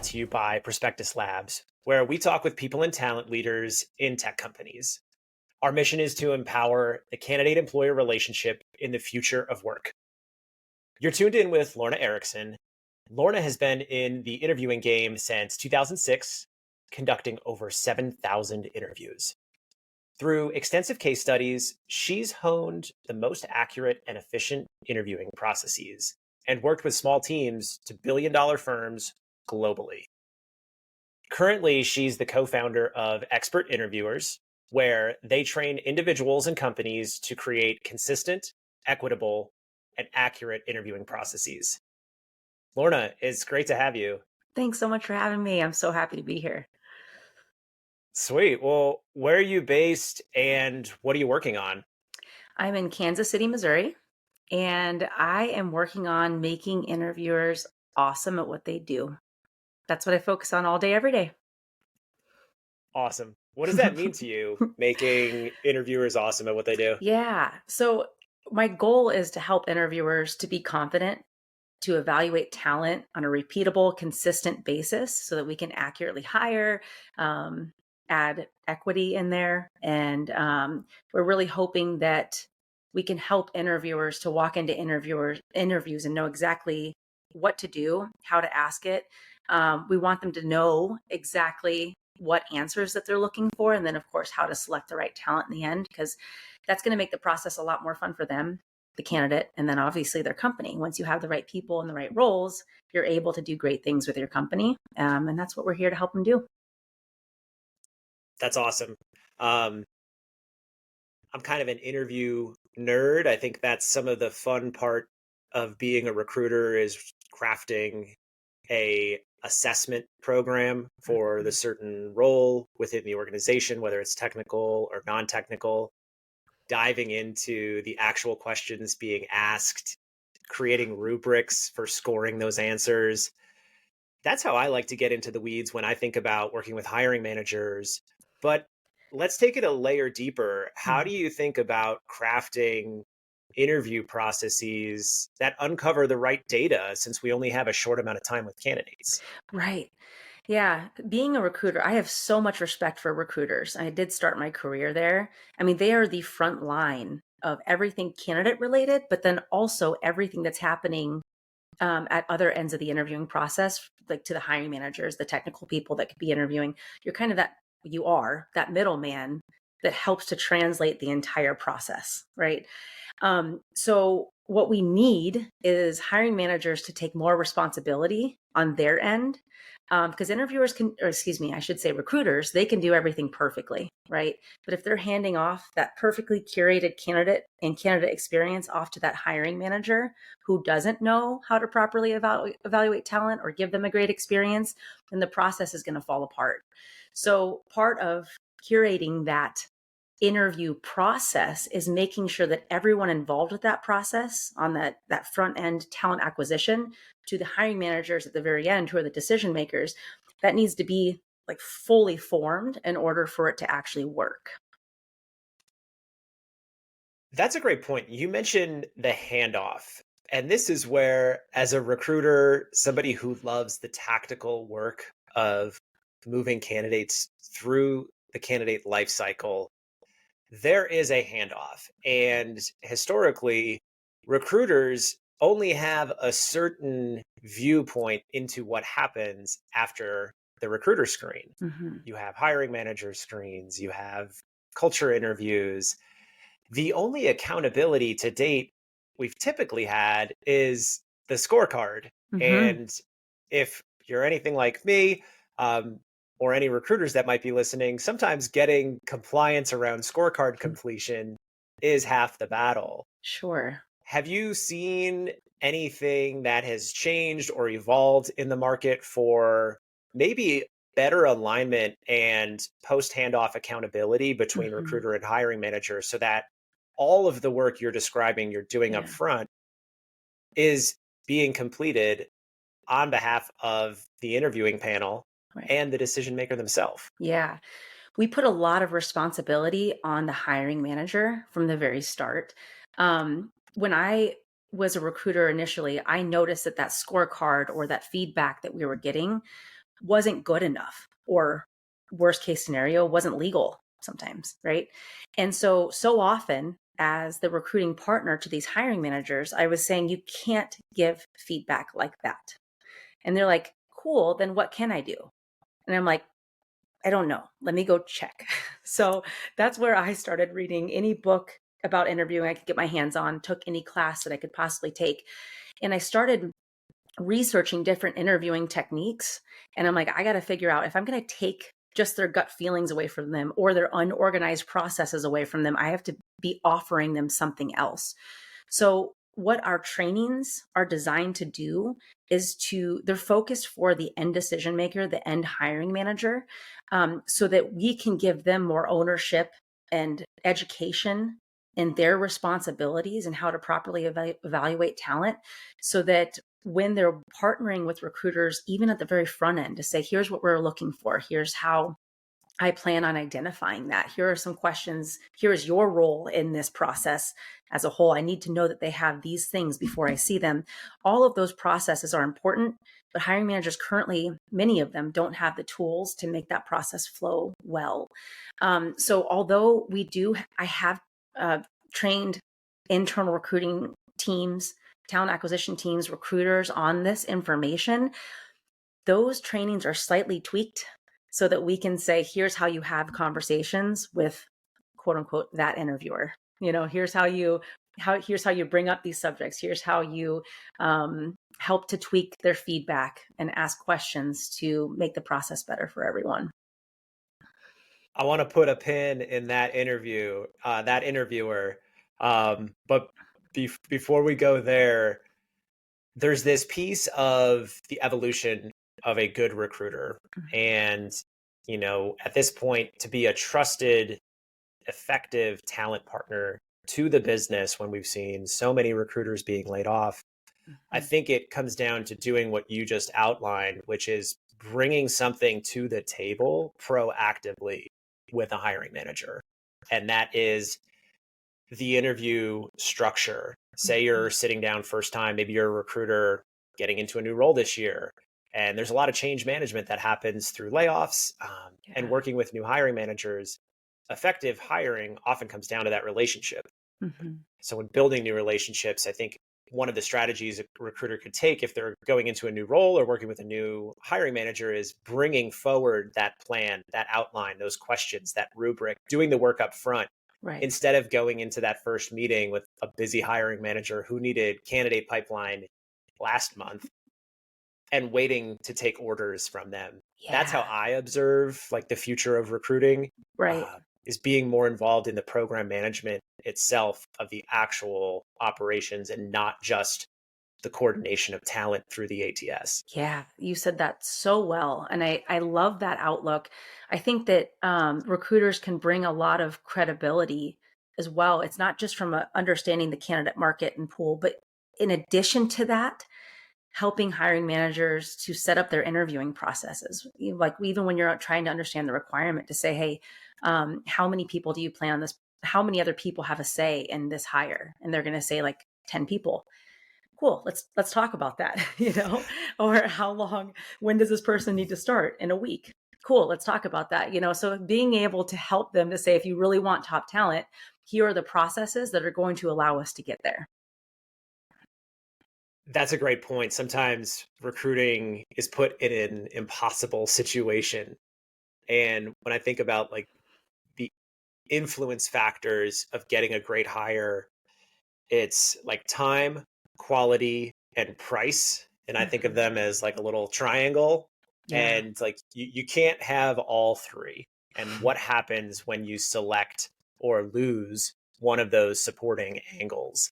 brought to you by Prospectus Labs, where we talk with people and talent leaders in tech companies. Our mission is to empower the candidate-employer relationship in the future of work. You're tuned in with Lorna Erickson. Lorna has been in the interviewing game since 2006, conducting over 7,000 interviews. Through extensive case studies, she's honed the most accurate and efficient interviewing processes and worked with small teams to billion-dollar firms globally. Currently, she's the co-founder of Expert Interviewers, where they train individuals and companies to create consistent, equitable, and accurate interviewing processes. Lorna, it's great to have you. Thanks so much for having me. I'm so happy to be here. Sweet. Well, where are you based and what are you working on? I'm in Kansas City, Missouri, and I am working on making interviewers awesome at what they do. That's what I focus on all day, every day. Awesome. What does that mean to you, making interviewers awesome at what they do? Yeah. So my goal is to help interviewers to be confident, to evaluate talent on a repeatable, consistent basis so that we can accurately hire, add equity in there. And we're really hoping that we can help interviewers to walk into interviews and know exactly what to do, how to ask it. We want them to know exactly what answers that they're looking for. And then, of course, how to select the right talent in the end, because that's going to make the process a lot more fun for them, the candidate, and then obviously their company. Once you have the right people in the right roles, you're able to do great things with your company. And that's what we're here to help them do. That's awesome. I'm kind of an interview nerd. I think that's some of the fun part of being a recruiter is crafting a assessment program for the certain role within the organization, whether it's technical or non-technical, diving into the actual questions being asked, creating rubrics for scoring those answers. That's how I like to get into the weeds when I think about working with hiring managers. But let's take it a layer deeper. How do you think about crafting interview processes that uncover the right data, since we only have a short amount of time with candidates? Right. Yeah. Being a recruiter, I have so much respect for recruiters. I did start my career there. I mean, they are the front line of everything candidate related, but then also everything that's happening at other ends of the interviewing process, like to the hiring managers, the technical people that could be interviewing. You are that middleman that helps to translate the entire process, right? So what we need is hiring managers to take more responsibility on their end, because I should say recruiters, they can do everything perfectly, right? But if they're handing off that perfectly curated candidate and candidate experience off to that hiring manager who doesn't know how to properly evaluate talent or give them a great experience, then the process is going to fall apart. So part of curating that interview process is making sure that everyone involved with that process on that front end talent acquisition to the hiring managers at the very end, who are the decision makers, that needs to be like fully formed in order for it to actually work. That's a great point. You mentioned the handoff. And this is where, as a recruiter, somebody who loves the tactical work of moving candidates through the candidate life cycle, there is a handoff. And historically, recruiters only have a certain viewpoint into what happens after the recruiter screen. Mm-hmm. You have hiring manager screens, you have culture interviews. The only accountability to date we've typically had is the scorecard. Mm-hmm. And if you're anything like me, or any recruiters that might be listening, sometimes getting compliance around scorecard completion is half the battle. Sure. Have you seen anything that has changed or evolved in the market for maybe better alignment and post handoff accountability between Mm-hmm. recruiter and hiring manager, so that all of the work you're describing you're doing up Yeah. front is being completed on behalf of the interviewing panel Right. and the decision maker themselves? Yeah. We put a lot of responsibility on the hiring manager from the very start. When I was a recruiter initially, I noticed that scorecard or that feedback that we were getting wasn't good enough, or worst case scenario, wasn't legal sometimes, right? And so often as the recruiting partner to these hiring managers, I was saying, you can't give feedback like that. And they're like, cool, then what can I do? And I'm like, I don't know. Let me go check. So that's where I started reading any book about interviewing I could get my hands on, took any class that I could possibly take. And I started researching different interviewing techniques. And I'm like, I got to figure out if I'm going to take just their gut feelings away from them or their unorganized processes away from them, I have to be offering them something else. So what our trainings are designed to do is they're focused for the end decision maker, the end hiring manager, so that we can give them more ownership and education in their responsibilities and how to properly evaluate talent, so that when they're partnering with recruiters, even at the very front end, to say, here's what we're looking for, here's how I plan on identifying that. Here are some questions. Here is your role in this process as a whole. I need to know that they have these things before I see them. All of those processes are important, but hiring managers currently, many of them don't have the tools to make that process flow well. So although I have trained internal recruiting teams, talent acquisition teams, recruiters on this information, those trainings are slightly tweaked so that we can say, here's how you have conversations with, quote unquote, that interviewer. Here's how you bring up these subjects. Here's how you help to tweak their feedback and ask questions to make the process better for everyone. I want to put a pin in that interviewer. But before we go there, there's this piece of the evolution of a good recruiter. And, at this point, to be a trusted, effective talent partner to the business when we've seen so many recruiters being laid off, I think it comes down to doing what you just outlined, which is bringing something to the table proactively with a hiring manager. And that is the interview structure. Say you're sitting down first time, maybe you're a recruiter getting into a new role this year, and there's a lot of change management that happens through layoffs and working with new hiring managers. Effective hiring often comes down to that relationship. So when building new relationships, I think one of the strategies a recruiter could take if they're going into a new role or working with a new hiring manager is bringing forward that plan, that outline, those questions, that rubric, doing the work up front. Right. Instead of going into that first meeting with a busy hiring manager who needed candidate pipeline last month and waiting to take orders from them. Yeah. That's how I observe the future of recruiting. Right. Is being more involved in the program management itself of the actual operations and not just the coordination of talent through the ATS. Yeah, you said that so well. And I love that outlook. I think that recruiters can bring a lot of credibility as well. It's not just from understanding the candidate market and pool, but in addition to that, helping hiring managers to set up their interviewing processes. Even when you're trying to understand the requirement, to say, hey, how many people do you plan on this? How many other people have a say in this hire? And they're going to say 10 people. Cool. Let's talk about that, or when does this person need to start? In a week. Cool. Let's talk about that, so being able to help them to say, if you really want top talent, here are the processes that are going to allow us to get there. That's a great point. Sometimes recruiting is put in an impossible situation. And when I think about the influence factors of getting a great hire, it's time, quality, and price. And I think of them as a little triangle. Yeah. And you can't have all three. And what happens when you select or lose one of those supporting angles?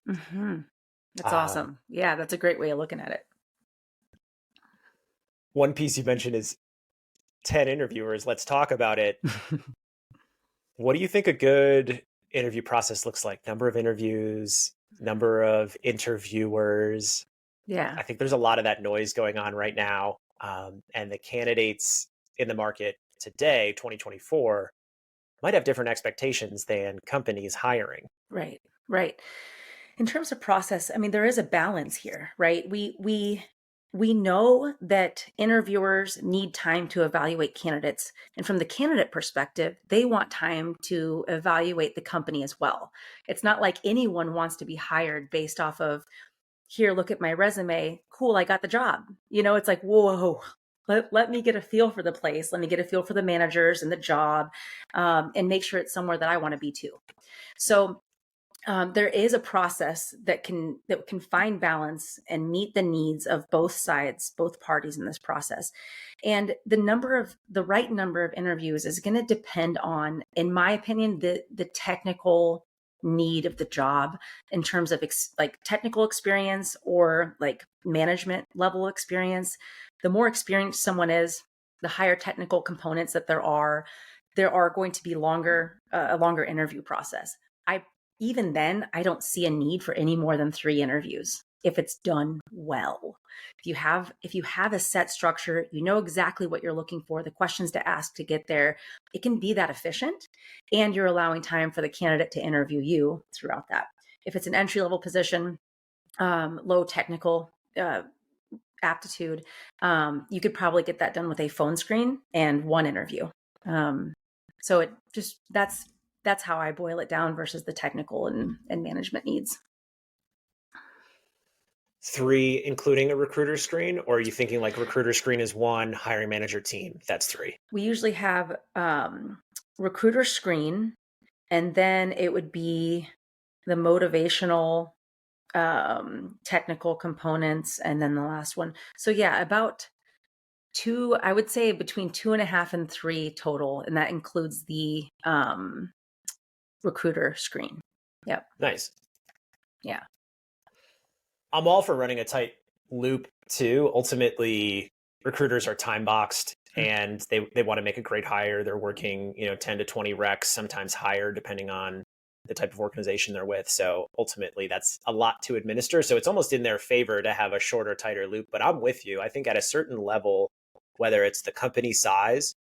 That's awesome. Yeah, that's a great way of looking at it. One piece you mentioned is 10 interviewers. Let's talk about it. What do you think a good interview process looks like? Number of interviews, number of interviewers. Yeah. I think there's a lot of that noise going on right now. And the candidates in the market today, 2024, might have different expectations than companies hiring. Right. In terms of process, there is a balance here, right? We we know that interviewers need time to evaluate candidates. And from the candidate perspective, they want time to evaluate the company as well. It's not like anyone wants to be hired based off of, here, look at my resume. Cool, I got the job. It's like, whoa, let me get a feel for the place. Let me get a feel for the managers and the job, and make sure it's somewhere that I want to be too. So there is a process that can find balance and meet the needs of both sides, both parties in this process. And the right number of interviews is going to depend on, in my opinion, the technical need of the job in terms of like technical experience or like management level experience. The more experienced someone is, the higher technical components that there are going to be a longer interview process. Even then, I don't see a need for any more than 3 interviews if it's done well. If you have a set structure, you know exactly what you're looking for, the questions to ask to get there, it can be that efficient, and you're allowing time for the candidate to interview you throughout that. If it's an entry-level position, low technical aptitude, you could probably get that done with a phone screen and 1 interview. So it just that's how I boil it down versus the technical and management needs. 3, including a recruiter screen, or are you thinking like recruiter screen is 1, hiring manager team, that's 3? We usually have recruiter screen, and then it would be the motivational technical components, and then the last one. So yeah, about 2, I would say between 2.5 and 3 total, and that includes the recruiter screen. Yep. Nice. Yeah. I'm all for running a tight loop too. Ultimately, recruiters are time boxed and they want to make a great hire. They're working, 10 to 20 recs, sometimes higher, depending on the type of organization they're with. So ultimately, that's a lot to administer. So it's almost in their favor to have a shorter, tighter loop. But I'm with you. I think at a certain level, whether it's the company size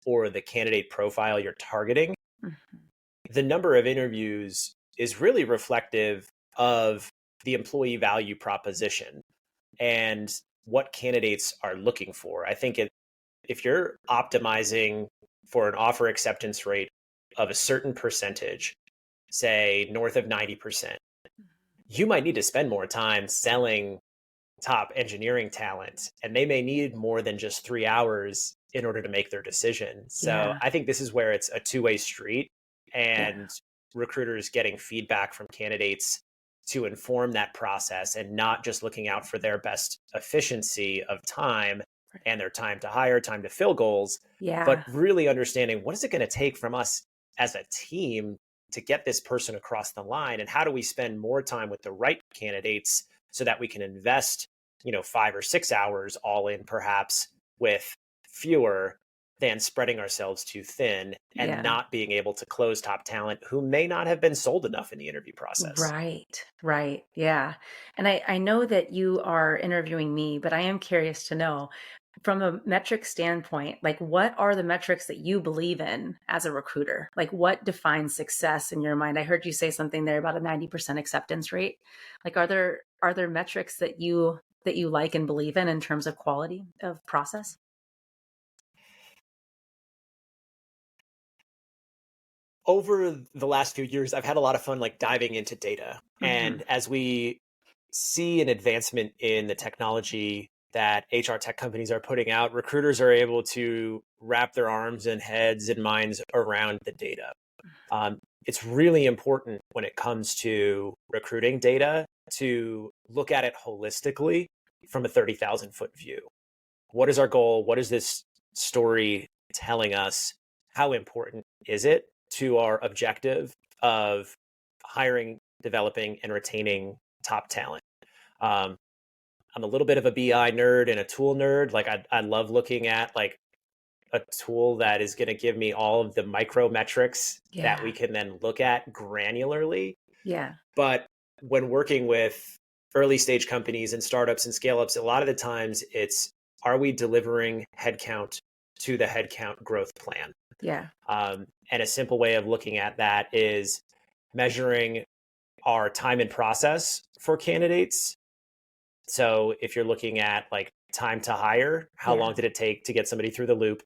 or the candidate profile you're targeting, the number of interviews is really reflective of the employee value proposition and what candidates are looking for. I think if you're optimizing for an offer acceptance rate of a certain percentage, say north of 90%, you might need to spend more time selling top engineering talent, and they may need more than just 3 hours in order to make their decision. So I think this is where it's a two-way street, and recruiters getting feedback from candidates to inform that process and not just looking out for their best efficiency of time and their time to hire, time to fill goals, but really understanding what is it going to take from us as a team to get this person across the line, and how do we spend more time with the right candidates so that we can invest 5 or 6 hours all in, perhaps, with fewer, than spreading ourselves too thin and not being able to close top talent who may not have been sold enough in the interview process. Right. Yeah. And I know that you are interviewing me, but I am curious to know, from a metric standpoint, like, what are the metrics that you believe in as a recruiter? Like, what defines success in your mind? I heard you say something there about a 90% acceptance rate. Like, are there metrics that you like and believe in terms of quality of process? Over the last few years, I've had a lot of fun diving into data. And as we see an advancement in the technology that HR tech companies are putting out, recruiters are able to wrap their arms and heads and minds around the data. It's really important when it comes to recruiting data to look at it holistically from a 30,000 foot view. What is our goal? What is this story telling us? How important is it to our objective of hiring, developing, and retaining top talent? I'm a little bit of a BI nerd and a tool nerd. I love looking at a tool that is going to give me all of the micro metrics that we can then look at granularly. Yeah. But when working with early stage companies and startups and scale ups, a lot of the times it's, are we delivering headcount to the headcount growth plan? Yeah. And a simple way of looking at that is measuring our time in process for candidates So if you're looking at like time to hire, how Yeah. long did it take to get somebody through the loop?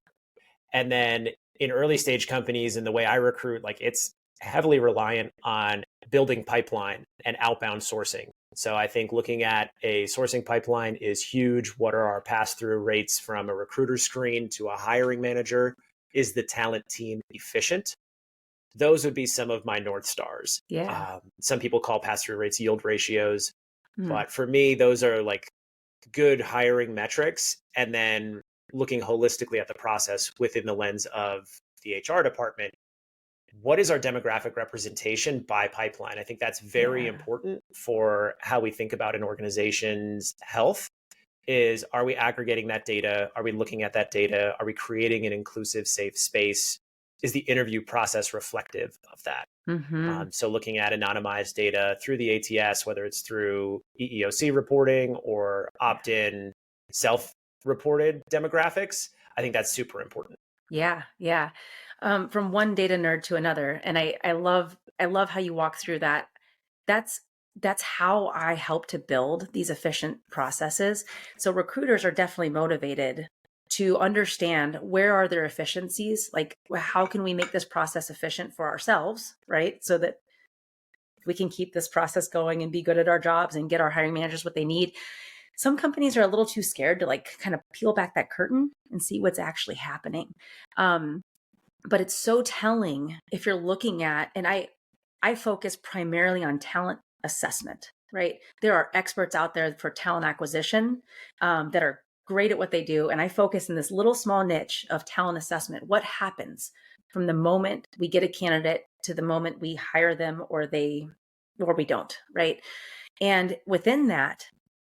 And then in early stage companies and the way I recruit, like it's heavily reliant on building pipeline and outbound sourcing. So I think looking at a sourcing pipeline is huge. What are our pass through rates from a recruiter screen to a hiring manager? Is the talent team efficient? Those would be some of my North Stars. Yeah. Some people call pass through rates yield ratios. Mm. But for me, those are like good hiring metrics. And then looking holistically at the process within the lens of the HR department, what is our demographic representation by pipeline? I think that's very Yeah. important for how we think about an organization's health. Is, are we aggregating that data? Are we looking at that data? Are we creating an inclusive, safe space? Is the interview process reflective of that? Hmm. So looking at anonymized data through the ATS, whether it's through EEOC reporting or Yeah. opt-in self-reported demographics, I think that's super important. Yeah. Yeah. From one data nerd to another. And I love how you walk through that. That's that's how I help to build these efficient processes. So recruiters are definitely motivated to understand where are their efficiencies, like how can we make this process efficient for ourselves, right? So that we can keep this process going and be good at our jobs and get our hiring managers what they need. Some companies are a little too scared to like kind of peel back that curtain and see what's actually happening. Um, but it's so telling if you're looking at, and I focus primarily on talent assessment, right? There are experts out there for talent acquisition that are great at what they do. And I focus in this little small niche of talent assessment. What happens from the moment we get a candidate to the moment we hire them or we don't, right? And within that,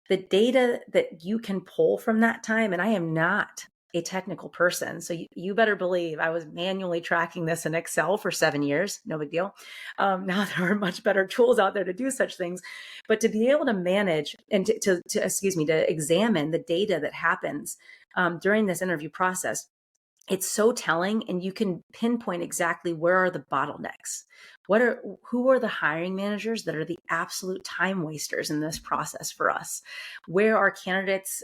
the data that you can pull from that time, and I am not a technical person. So you better believe I was manually tracking this in Excel for 7 years. No big deal. Now there are much better tools out there to do such things, but to be able to manage and to examine the data that happens during this interview process, it's so telling, and you can pinpoint exactly where are the bottlenecks. Who are the hiring managers that are the absolute time wasters in this process for us? Where are candidates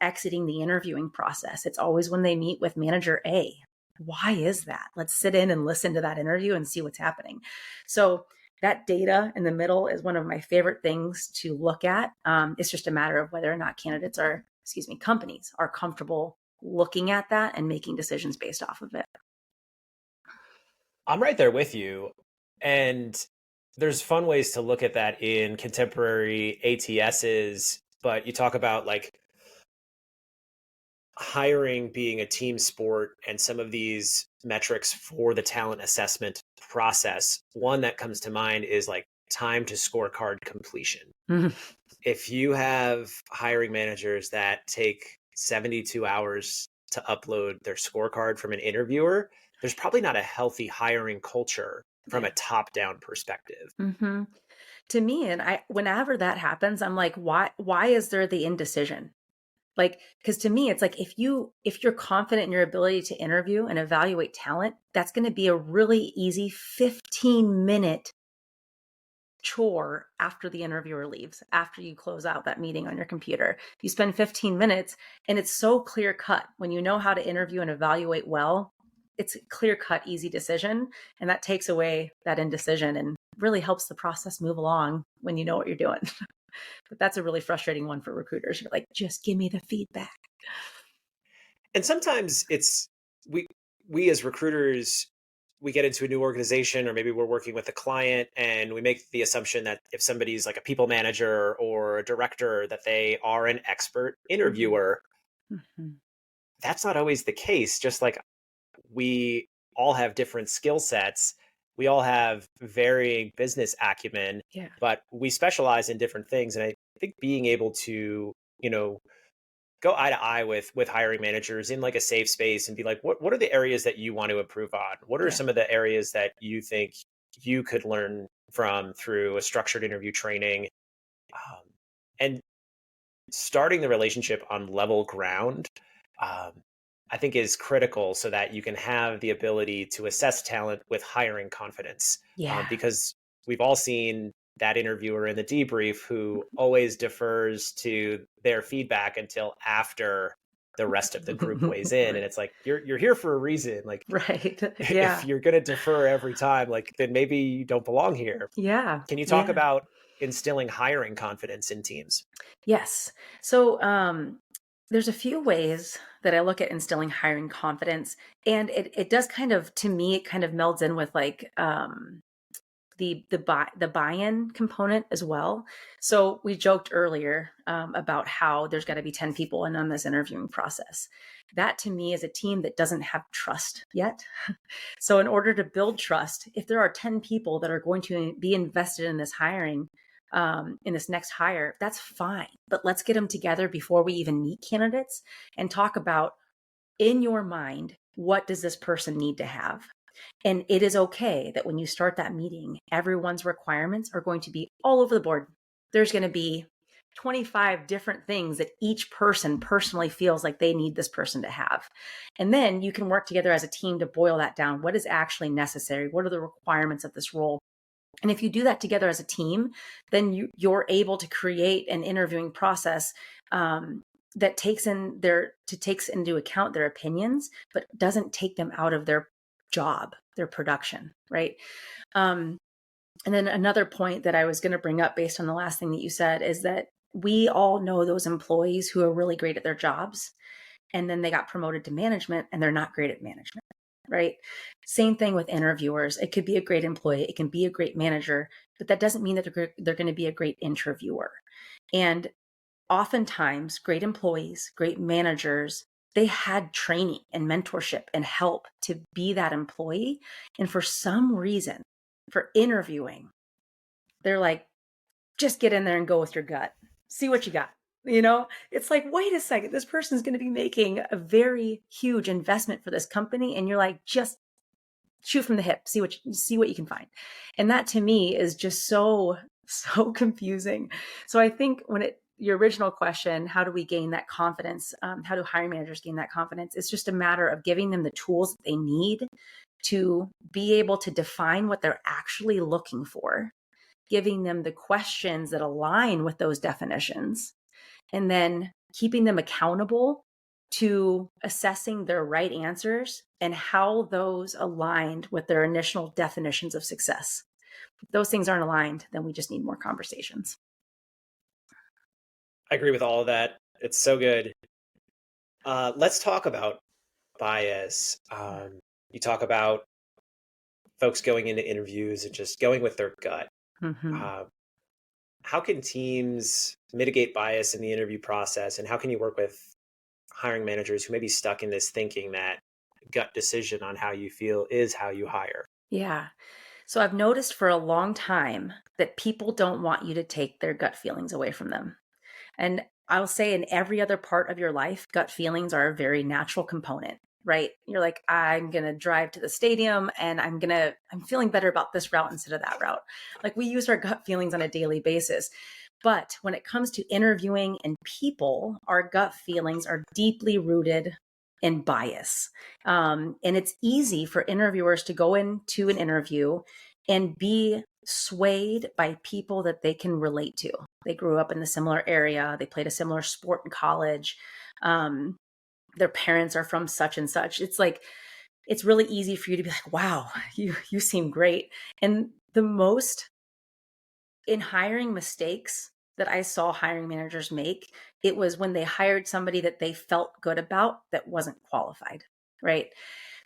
exiting the interviewing process? It's always when they meet with manager A. Why is that? Let's sit in and listen to that interview and see what's happening. So that data in the middle is one of my favorite things to look at. It's just a matter of whether or not companies are comfortable looking at that and making decisions based off of it. I'm right there with you. And there's fun ways to look at that in contemporary ATSs, but you talk about like hiring being a team sport and some of these metrics for the talent assessment process. One that comes to mind is like time to scorecard completion. Mhm. If you have hiring managers that take 72 hours to upload their scorecard from an interviewer, there's probably not a healthy hiring culture from Yeah. a top down perspective. Hmm. To me, and whenever that happens, I'm like, why is there the indecision? Like, because to me, it's like if you're confident in your ability to interview and evaluate talent, that's going to be a really easy 15-minute chore after the interviewer leaves, after you close out that meeting on your computer. You spend 15 minutes, and it's so clear cut. When you know how to interview and evaluate well, it's a clear cut, easy decision. And that takes away that indecision and really helps the process move along when you know what you're doing. But that's a really frustrating one for recruiters. You're like, just give me the feedback. And sometimes it's we we as recruiters, we get into a new organization or maybe we're working with a client and we make the assumption that if somebody's like a people manager or a director that they are an expert Mhm. interviewer. Mhm. That's not always the case. Just like we all have different skill sets, we all have varying business acumen, Yeah. but we specialize in different things. And I think being able to, you know, go eye to eye with hiring managers in like a safe space and be like, what are the areas that you want to improve on? What are Yeah. some of the areas that you think you could learn from through a structured interview training? Um, and starting the relationship on level ground, um, I think is critical so that you can have the ability to assess talent with hiring confidence. Yeah. Because we've all seen that interviewer in the debrief who always defers to their feedback until after the rest of the group weighs in. And it's like, you're here for a reason. Like, Right. if Yeah. you're going to defer every time, like, then maybe you don't belong here. Yeah. Can you talk Yeah. about instilling hiring confidence in teams? Yes. So there's a few ways that I look at instilling hiring confidence. And it does kind of, to me, it kind of melds in with like the buy-in component as well. So we joked earlier about how there's got to be 10 people in on this interviewing process. That to me is a team that doesn't have trust yet. So in order to build trust, if there are 10 people that are going to be invested in this hiring, in this next hire, that's fine. But let's get them together before we even meet candidates and talk about, in your mind, what does this person need to have? And it is okay that when you start that meeting, everyone's requirements are going to be all over the board. There's going to be 25 different things that each person personally feels like they need this person to have. And then you can work together as a team to boil that down. What is actually necessary? What are the requirements of this role? And if you do that together as a team, then you're able to create an interviewing process that takes into account their opinions, but doesn't take them out of their job, their production, right? And then another point that I was going to bring up based on the last thing that you said is that we all know those employees who are really great at their jobs, and then they got promoted to management and they're not great at management, right? Same thing with interviewers. It could be a great employee, it can be a great manager, but that doesn't mean that they're going to be a great interviewer. And oftentimes, great employees, great managers, they had training and mentorship and help to be that employee. And for some reason, for interviewing, they're like, just get in there and go with your gut. See what you got. It's like, wait a second, this person's going to be making a very huge investment for this company. And you're like, just shoot from the hip, see what you can find. And that to me is just so confusing. So I think your original question, how do we gain that confidence? How do hiring managers gain that confidence? It's just a matter of giving them the tools that they need to be able to define what they're actually looking for, giving them the questions that align with those definitions, and then keeping them accountable to assessing their right answers and how those aligned with their initial definitions of success. If those things aren't aligned, then we just need more conversations. I agree with all of that. It's so good. Let's talk about bias. You talk about folks going into interviews and just going with their gut. Mm-hmm. How can teams mitigate bias in the interview process, and how can you work with hiring managers who may be stuck in this thinking that gut decision on how you feel is how you hire? Yeah. So I've noticed for a long time that people don't want you to take their gut feelings away from them. And I'll say in every other part of your life, gut feelings are a very natural component, right? You're like, I'm going to drive to the stadium and I'm feeling better about this route instead of that route. Like, we use our gut feelings on a daily basis. But when it comes to interviewing and people, our gut feelings are deeply rooted in bias. And it's easy for interviewers to go into an interview and be swayed by people that they can relate to. They grew up in a similar area. They played a similar sport in college. Their parents are from such and such. It's like, it's really easy for you to be like, wow, you seem great. And the most in hiring mistakes that I saw hiring managers make, it was when they hired somebody that they felt good about that wasn't qualified, right?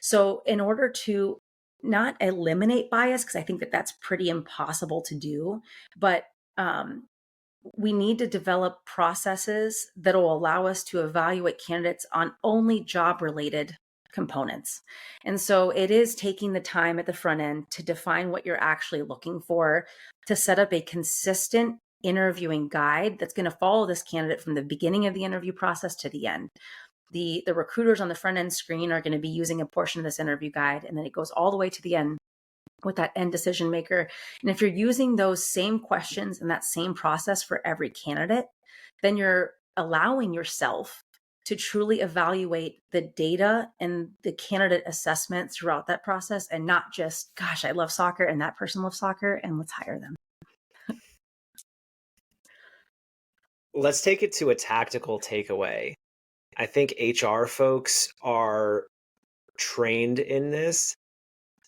So in order to not eliminate bias, because I think that that's pretty impossible to do, but we need to develop processes that will allow us to evaluate candidates on only job-related components. And so it is taking the time at the front end to define what you're actually looking for, to set up a consistent interviewing guide that's going to follow this candidate from the beginning of the interview process to the end. The recruiters on the front end screen are going to be using a portion of this interview guide, and then it goes all the way to the end with that end decision maker. And if you're using those same questions and that same process for every candidate, then you're allowing yourself to truly evaluate the data and the candidate assessment throughout that process, and not just, gosh, I love soccer and that person loves soccer and let's hire them. let's take it to a tactical takeaway. I think HR folks are trained in this,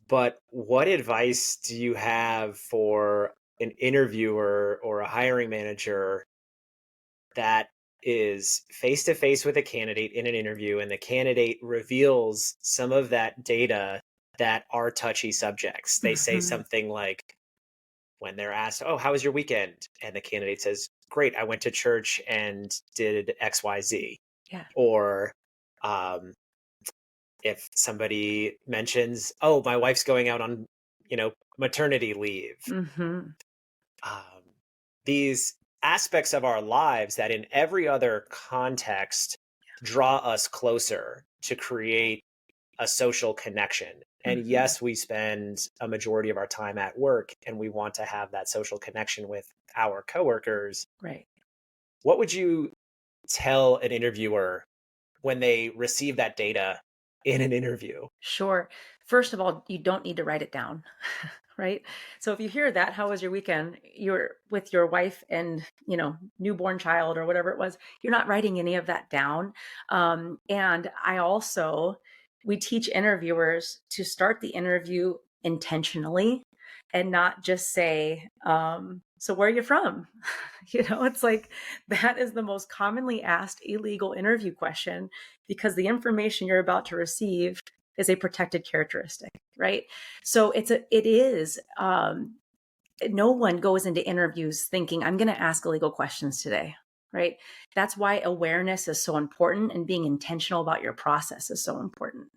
but what advice do you have for an interviewer or a hiring manager that is face to face with a candidate in an interview and the candidate reveals some of that data that are touchy subjects? They say Mhm. something like, when they're asked, "Oh, how was your weekend?" and the candidate says, "Great, I went to church and did XYZ." Yeah. Or um, if somebody mentions, "Oh, my wife's going out on, maternity leave." Mhm. Um, these aspects of our lives that in every other context draw us closer to create a social connection. And Mhm. yes, we spend a majority of our time at work and we want to have that social connection with our coworkers. Right. What would you tell an interviewer when they receive that data in an interview? Sure. First of all, you don't need to write it down, right? So if you hear that, how was your weekend? You're with your wife and, newborn child or whatever it was. You're not writing any of that down. And we teach interviewers to start the interview intentionally and not just say, so where are you from? It's like that is the most commonly asked illegal interview question because the information you're about to receive is a protected characteristic, right? So no one goes into interviews thinking, I'm going to ask illegal questions today, right? That's why awareness is so important and being intentional about your process is so important.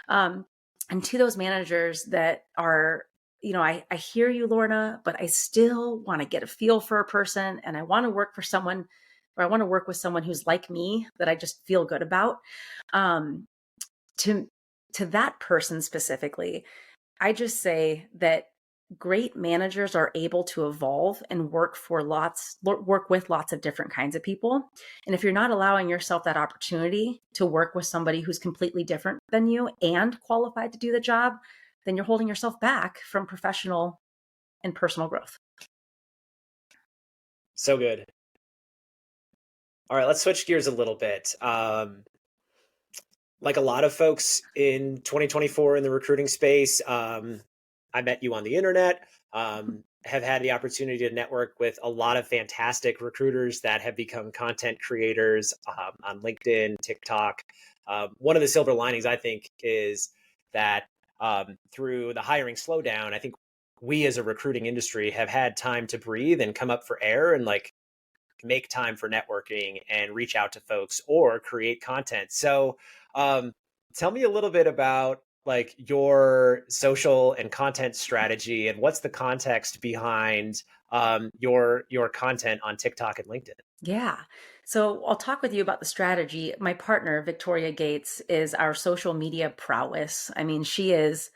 Um, and to those managers that are, I hear you, Lorna, but I still want to get a feel for a person and I want to work for someone or I want to work with someone who's like me that I just feel good about. Um, to to that person specifically, I just say that great managers are able to evolve and work with lots of different kinds of people. And if you're not allowing yourself that opportunity to work with somebody who's completely different than you and qualified to do the job, then you're holding yourself back from professional and personal growth. So good. All right, let's switch gears a little bit. Like a lot of folks in 2024 in the recruiting space, I met you on the internet, have had the opportunity to network with a lot of fantastic recruiters that have become content creators on LinkedIn, TikTok. One of the silver linings, I think, is that through the hiring slowdown, I think we as a recruiting industry have had time to breathe and come up for air and like make time for networking and reach out to folks or create content. So, um, tell me a little bit about like your social and content strategy and what's the context behind your content on TikTok and LinkedIn. Yeah. So I'll talk with you about the strategy. My partner, Victoria Gates, is our social media prowess. I mean, she's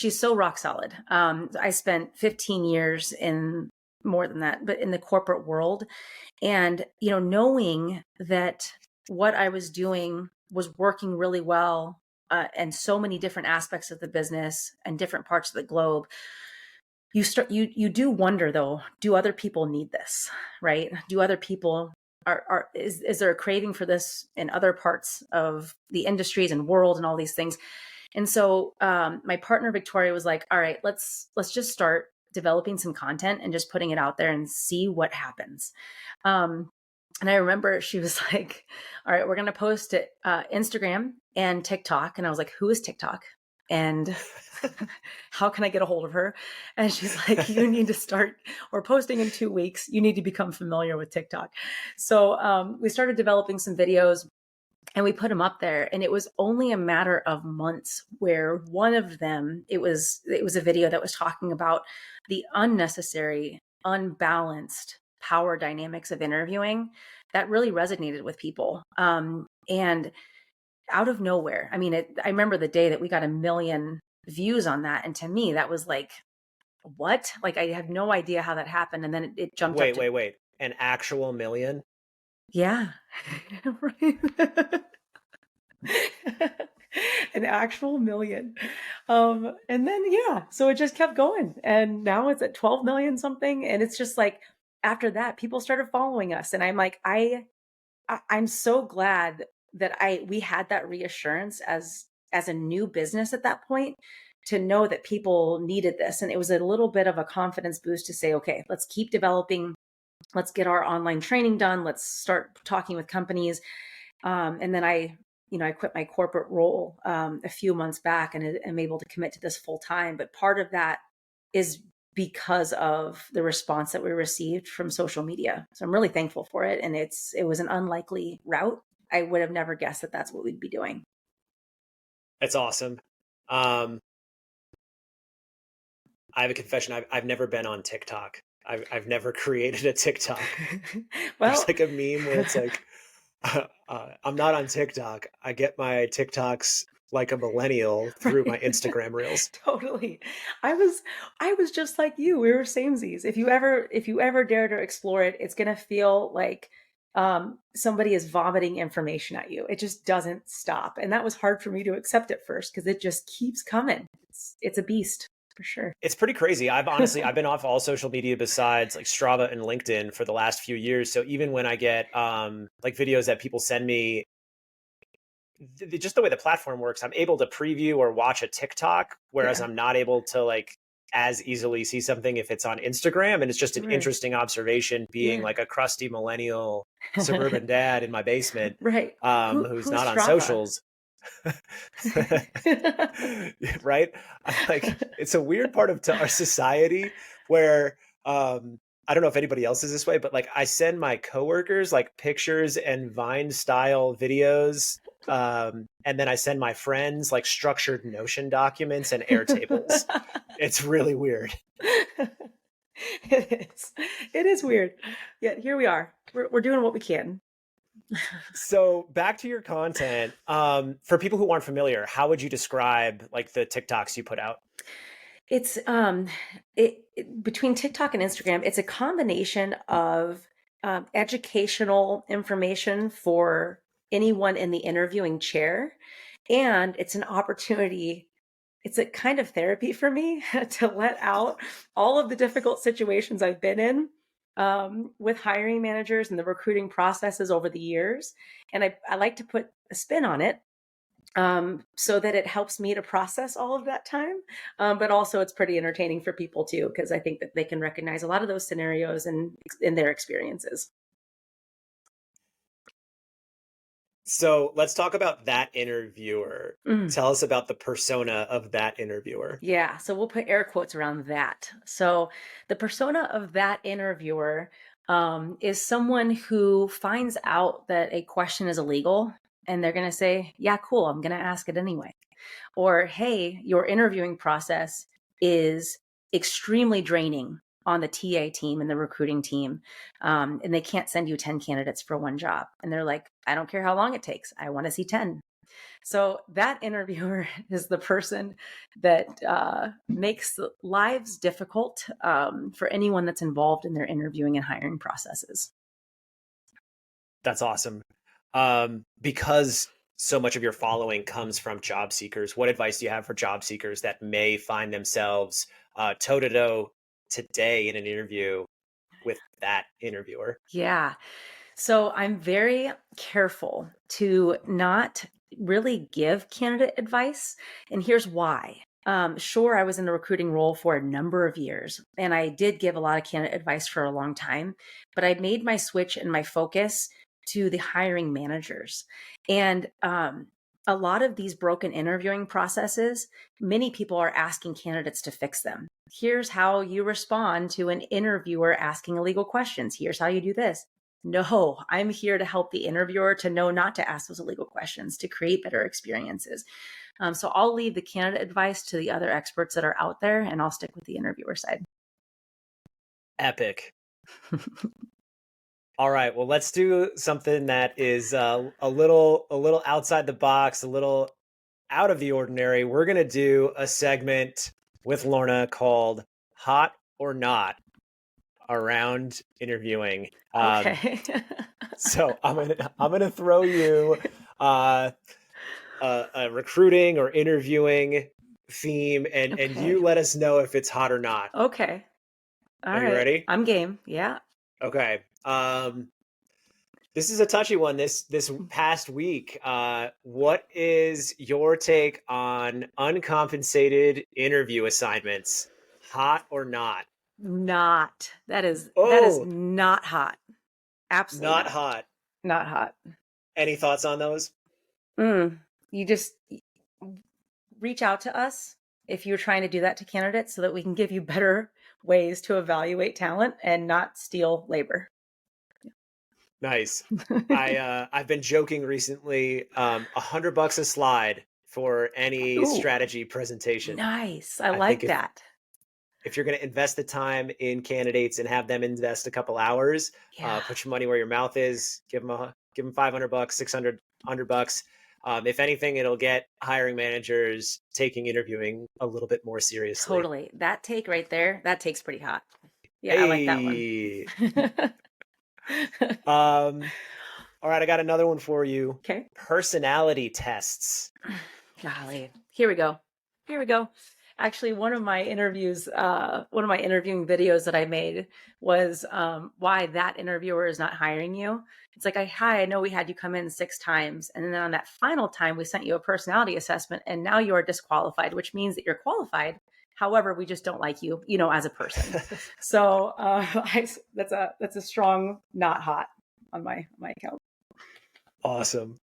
so rock solid. I spent 15 years in more than that, but in the corporate world. And, knowing that what I was doing was working really well and so many different aspects of the business and different parts of the globe, you do wonder though, do other people need this, right? Do other people is there a craving for this in other parts of the industries and world and all these things? And so my partner Victoria was like, all right, let's just start developing some content and just putting it out there and see what happens. um, and I remember she was like, all right, we're going to post it Instagram and TikTok. And I was like, who is TikTok? And how can I get a hold of her? And she's like, you need to start, or posting in 2 weeks, you need to become familiar with TikTok. So we started developing some videos and we put them up there, and it was only a matter of months where one of them, it was a video that was talking about the unnecessary, unbalanced power dynamics of interviewing that really resonated with people. And out of nowhere, I mean, I remember the day that we got 1 million views on that, and to me that was like, what? Like, I have no idea how that happened, and then it jumped up Wait, to, wait, wait. An actual million? yeah. Right. An actual million. And then, yeah, so it just kept going. And now it's at 12 million something. And it's just like, after that, people started following us. And I'm like, I'm so glad that we had that reassurance as a new business at that point, to know that people needed this. And it was a little bit of a confidence boost to say, okay, let's keep developing. Let's get our online training done. Let's start talking with companies. And then I quit my corporate role a few months back, and am able to commit to this full time. But part of that is because of the response that we received from social media. So I'm really thankful for it. And it was an unlikely route. I would have never guessed that that's what we'd be doing. That's awesome. I have a confession. I've never been on TikTok. I've never created a TikTok. Well, there's like a meme where it's like, I'm not on TikTok. I get my TikToks like a millennial through my Instagram reels. Totally. I was just like you. We were samesies. If you ever dare to explore it, it's gonna feel like somebody is vomiting information at you. It just doesn't stop. And that was hard for me to accept at first, because it just keeps coming. It's a beast for sure. It's pretty crazy. I've been off all social media besides like Strava and LinkedIn for the last few years. So even when I get like videos that people send me, just the way the platform works, I'm able to preview or watch a TikTok, whereas Yeah. I'm not able to like as easily see something if it's on Instagram. And it's just an Right. interesting observation, being Yeah. like a crusty millennial suburban dad in my basement, Right. who's Who's not on Strava? socials. Right? Like, it's a weird part of our society where I don't know if anybody else is this way, but like I send my coworkers like pictures and Vine style videos, and then I send my friends like structured Notion documents and Airtables. It's really weird. It is. It is weird. Yet here we are. We're doing what we can. So back to your content. For people who aren't familiar, how would you describe like the TikToks you put out? It's between TikTok and Instagram, it's a combination of educational information for anyone in the interviewing chair, and it's an opportunity. It's a kind of therapy for me to let out all of the difficult situations I've been in with hiring managers and the recruiting processes over the years. And I like to put a spin on it, so that it helps me to process all of that time. But also it's pretty entertaining for people too, because I think that they can recognize a lot of those scenarios and in their experiences. So let's talk about that interviewer. Mm. Tell us about the persona of that interviewer. Yeah, so we'll put air quotes around that. So the persona of that interviewer is someone who finds out that a question is illegal, and they're going to say, yeah, cool, I'm going to ask it anyway. Or, hey, your interviewing process is extremely draining on the TA team and the recruiting team, and they can't send you 10 candidates for one job. And they're like, I don't care how long it takes. I want to see 10. So that interviewer is the person that makes lives difficult for anyone that's involved in their interviewing and hiring processes. That's awesome. Because so much of your following comes from job seekers, what advice do you have for job seekers that may find themselves toe-to-toe today in an interview with that interviewer? Yeah. So I'm very careful to not really give candidate advice. And here's why. Sure, I was in the recruiting role for a number of years, and I did give a lot of candidate advice for a long time, but I made my switch and my focus to the hiring managers. And a lot of these broken interviewing processes, many people are asking candidates to fix them. Here's how you respond to an interviewer asking illegal questions. Here's how you do this. No, I'm here to help the interviewer to know not to ask those illegal questions, to create better experiences. So I'll leave the candidate advice to the other experts that are out there, and I'll stick with the interviewer side. Epic. All right, well, let's do something that is a little outside the box, a little out of the ordinary. We're gonna do a segment with Lorna called "Hot or Not" around interviewing. Okay. So I'm gonna throw you a recruiting or interviewing theme, and Okay. you let us know if it's hot or not. Okay. All Are you right. ready? I'm game. Yeah. Okay. This is a touchy one. This past week, what is your take on uncompensated interview assignments? Hot or not? Not. That is Oh, not hot. Absolutely not not. hot. Not hot. Any thoughts on those? You just reach out to us if you're trying to do that to candidates so that we can give you better ways to evaluate talent and not steal labor. Nice. I've been joking recently. $100 a slide for any Ooh, strategy presentation. nice. I I think like that. if you're going to invest the time in candidates and have them invest a couple hours, Yeah, put your money where your mouth is. Give them $500, 600, $100. If anything, it'll get hiring managers taking interviewing a little bit more seriously. totally. That take right there, that takes pretty hot. Yeah, I like that one. Hey. Um, all right, I got another one for you. Okay. Personality tests. Golly. Here we go. Here we go. Actually, one of my interviewing videos that I made was why that interviewer is not hiring you. It's like, hi, I know we had you come in 6 times. And then on that final time, we sent you a personality assessment and now you are disqualified, which means that you're qualified. However, we just don't like you, as a person. So that's a strong not hot on my account. Awesome.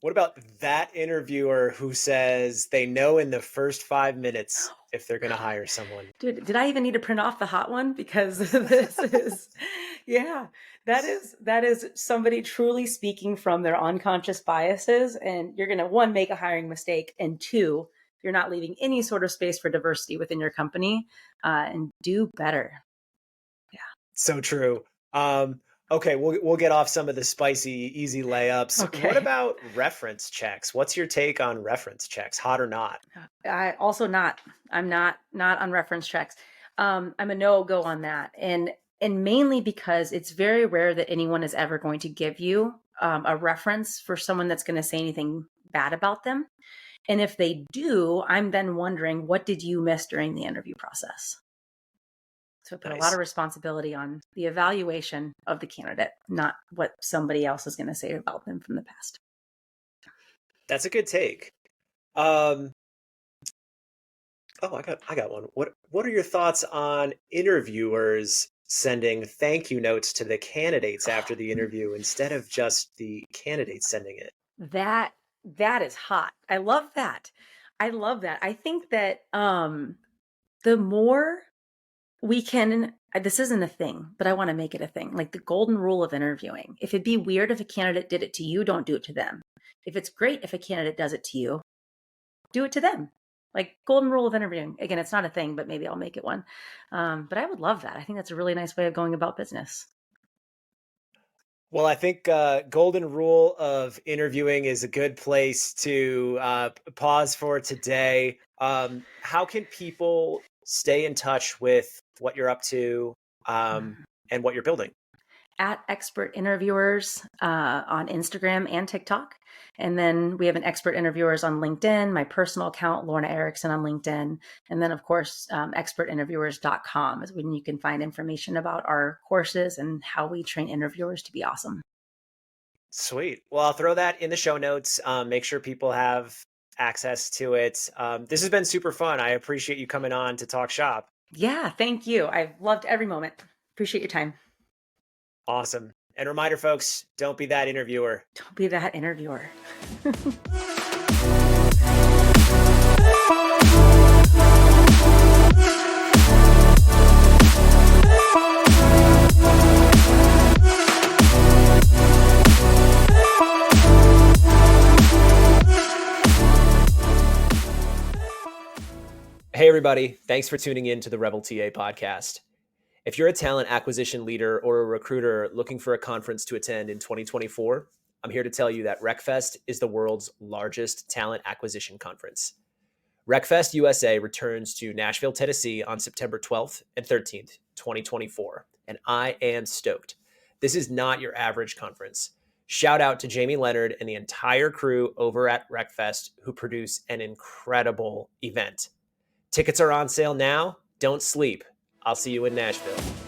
What about that interviewer who says they know in the first 5 minutes if they're going to hire someone? Dude, did I even need to print off the hot one? Because this is, yeah, that is somebody truly speaking from their unconscious biases. And you're going to, one, make a hiring mistake. And two, you're not leaving any sort of space for diversity within your company, and do better. Yeah. So true. Okay, we'll get off some of the spicy, easy layups. Okay. What about reference checks? What's your take on reference checks? Hot or not? I'm not on reference checks. I'm a no-go on that. And mainly because it's very rare that anyone is ever going to give you a reference for someone that's going to say anything bad about them. And if they do, I'm then wondering, what did you miss during the interview process? So I put a lot of responsibility on the evaluation of the candidate, not what somebody else is going to say about them from the past. That's a good take. I got one. What are your thoughts on interviewers sending thank you notes to the candidates after the interview instead of just the candidates sending it? That is hot. I love that. I think that the more we can, this isn't a thing, but I want to make it a thing, like the golden rule of interviewing. If it'd be weird if a candidate did it to you, don't do it to them. If it's great if a candidate does it to you, do it to them. Like golden rule of interviewing. Again, it's not a thing, but maybe I'll make it one. But I would love that. I think that's a really nice way of going about business. Well, I think golden rule of interviewing is a good place to pause for today. How can people stay in touch with what you're up to and what you're building? At Expert Interviewers on Instagram and TikTok. And then we have an Expert Interviewers on LinkedIn, my personal account, Lorna Erickson on LinkedIn. And then, of course, expertinterviewers.com is when you can find information about our courses and how we train interviewers to be awesome. Sweet. Well, I'll throw that in the show notes. Make sure people have access to it. This has been super fun. I appreciate you coming on to talk shop. Yeah, thank you. I've loved every moment. Appreciate your time. Awesome. And reminder, folks, don't be that interviewer. Don't be that interviewer. Hey, everybody. Thanks for tuning in to the Rebel TA podcast. If you're a talent acquisition leader or a recruiter looking for a conference to attend in 2024, I'm here to tell you that RecFest is the world's largest talent acquisition conference. RecFestUSA returns to Nashville, Tennessee on September 12th and 13th, 2024, and I am stoked. This is not your average conference. Shout out to Jamie Leonard and the entire crew over at RecFest who produce an incredible event. Tickets are on sale now. Don't sleep. I'll see you in Nashville.